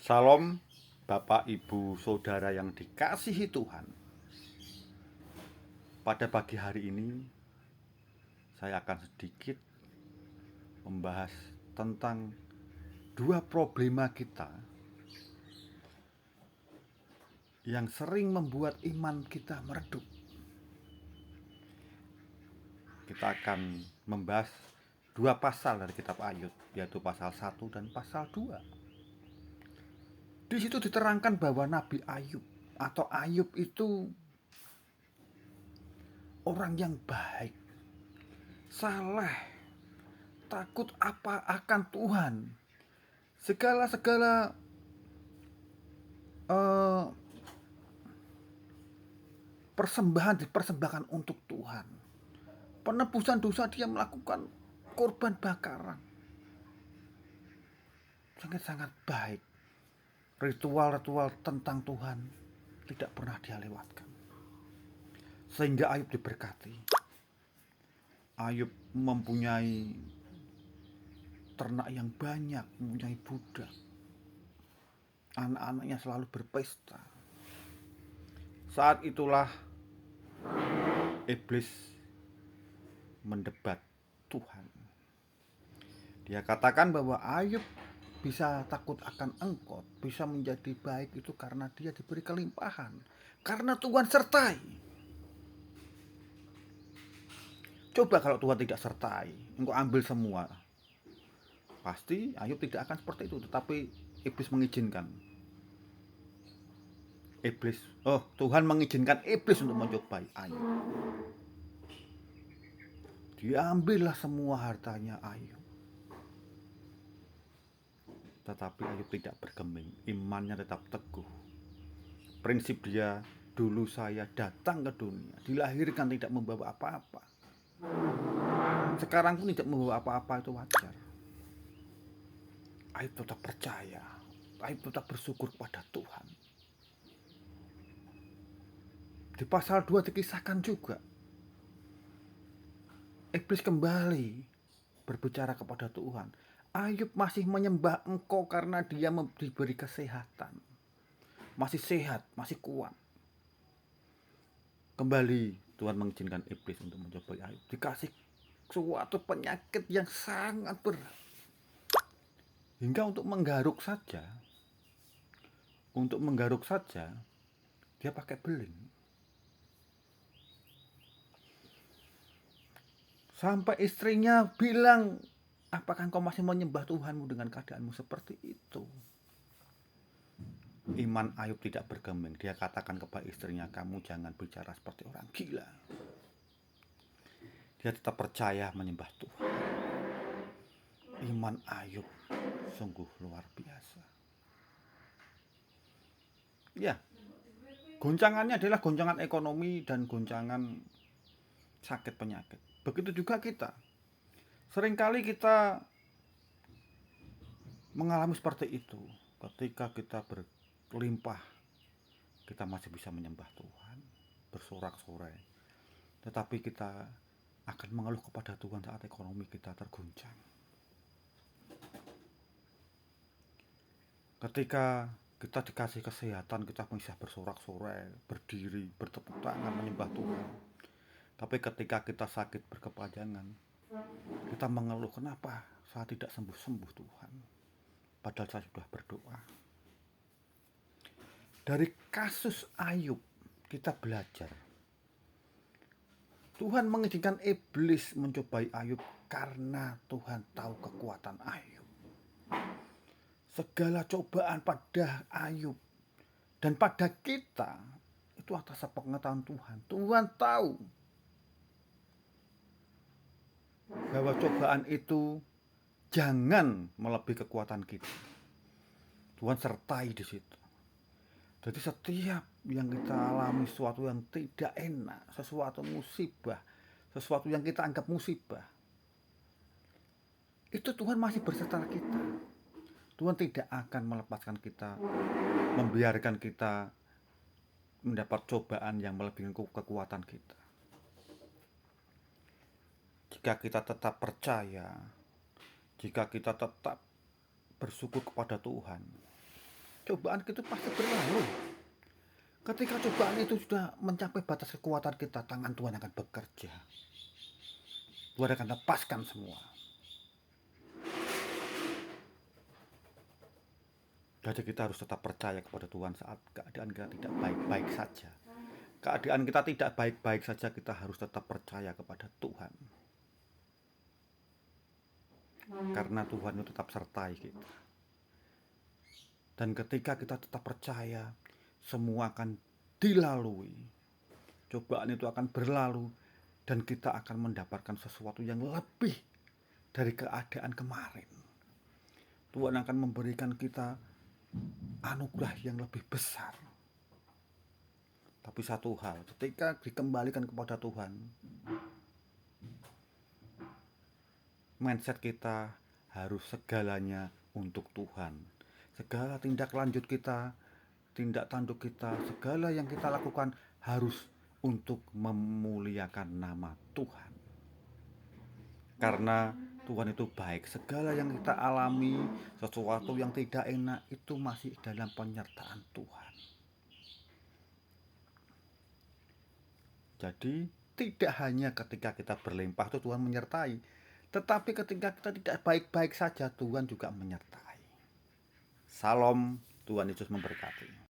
Salam Bapak, Ibu, Saudara yang dikasihi Tuhan. Pada pagi hari ini saya akan sedikit membahas tentang dua problema kita yang sering membuat iman kita meredup. Kita akan membahas dua pasal dari kitab Ayub, yaitu pasal 1 dan pasal 2. Di situ diterangkan bahwa Nabi Ayub atau Ayub itu orang yang baik, saleh, takut apa akan Tuhan. Segala persembahan dipersembahkan untuk Tuhan. Penebusan dosa dia melakukan korban bakaran. Sangat-sangat baik. Ritual-ritual tentang Tuhan tidak pernah dia lewatkan. Sehingga Ayub diberkati. Ayub mempunyai ternak yang banyak, mempunyai budak. Anak-anaknya selalu berpesta. Saat itulah iblis mendebat Tuhan. Dia katakan bahwa Ayub bisa takut akan Engkau, bisa menjadi baik itu karena dia diberi kelimpahan, karena Tuhan sertai. Coba kalau Tuhan tidak sertai, engkau ambil semua, pasti Ayub tidak akan seperti itu. Tetapi iblis mengizinkan. Tuhan mengizinkan iblis untuk mencobai Ayub. Diambillah semua hartanya Ayub. Tetapi Ayub tidak bergeming, imannya tetap teguh. Prinsip dia, dulu saya datang ke dunia, dilahirkan tidak membawa apa-apa. Sekarang pun tidak membawa apa-apa, itu wajar. Ayub tetap percaya, Ayub tetap bersyukur kepada Tuhan. Di pasal 2 dikisahkan juga, iblis kembali berbicara kepada Tuhan. Ayub masih menyembah Engkau karena dia diberi kesehatan, masih sehat, masih kuat. Kembali Tuhan mengizinkan iblis untuk mencobai Ayub. Dikasih suatu penyakit yang sangat berat, hingga untuk menggaruk saja dia pakai beling. Sampai istrinya bilang, apakah engkau masih menyembah Tuhanmu dengan keadaanmu seperti itu? Iman Ayub tidak bergeming. Dia katakan kepada istrinya, kamu jangan bicara seperti orang gila. Dia tetap percaya menyembah Tuhan. Iman Ayub sungguh luar biasa. Ya, goncangannya adalah goncangan ekonomi dan goncangan sakit penyakit. Begitu juga kita. Seringkali kita mengalami seperti itu. Ketika kita berlimpah, kita masih bisa menyembah Tuhan, bersorak-sorai. Tetapi kita akan mengeluh kepada Tuhan saat ekonomi kita terguncang. Ketika kita dikasih kesehatan, kita bisa bersorak-sorai, berdiri, bertepuk tangan, menyembah Tuhan. Tapi ketika kita sakit berkepanjangan, kita mengeluh, kenapa saya tidak sembuh-sembuh Tuhan, padahal saya sudah berdoa. Dari kasus Ayub kita belajar, Tuhan mengizinkan iblis mencobai Ayub karena Tuhan tahu kekuatan Ayub. Segala cobaan pada Ayub dan pada kita itu atas pengetahuan Tuhan. Tuhan tahu bahwa cobaan itu jangan melebihi kekuatan kita. Tuhan sertai di situ. Jadi setiap yang kita alami sesuatu yang tidak enak, sesuatu musibah, sesuatu yang kita anggap musibah, itu Tuhan masih berserta kita. Tuhan tidak akan melepaskan kita, membiarkan kita mendapat cobaan yang melebihi kekuatan kita. Jika kita tetap percaya, jika kita tetap bersyukur kepada Tuhan, cobaan itu pasti berlalu. Ketika cobaan itu sudah mencapai batas kekuatan kita, tangan Tuhan akan bekerja. Tuhan akan lepaskan semua. Jadi kita harus tetap percaya kepada Tuhan saat keadaan kita tidak baik-baik saja. Keadaan kita tidak baik-baik saja, kita harus tetap percaya kepada Tuhan. Karena Tuhan itu tetap sertai kita. Dan ketika kita tetap percaya, semua akan dilalui. Cobaan itu akan berlalu dan kita akan mendapatkan sesuatu yang lebih dari keadaan kemarin. Tuhan akan memberikan kita anugerah yang lebih besar. Tapi satu hal, ketika dikembalikan kepada Tuhan, mindset kita harus segalanya untuk Tuhan. Segala tindak lanjut kita, tindak tanduk kita, segala yang kita lakukan harus untuk memuliakan nama Tuhan. Karena Tuhan itu baik. Segala yang kita alami, sesuatu yang tidak enak, itu masih dalam penyertaan Tuhan. Jadi tidak hanya ketika kita berlimpah itu Tuhan menyertai, tetapi ketika kita tidak baik-baik saja Tuhan juga menyertai. Salam, Tuhan Yesus memberkati.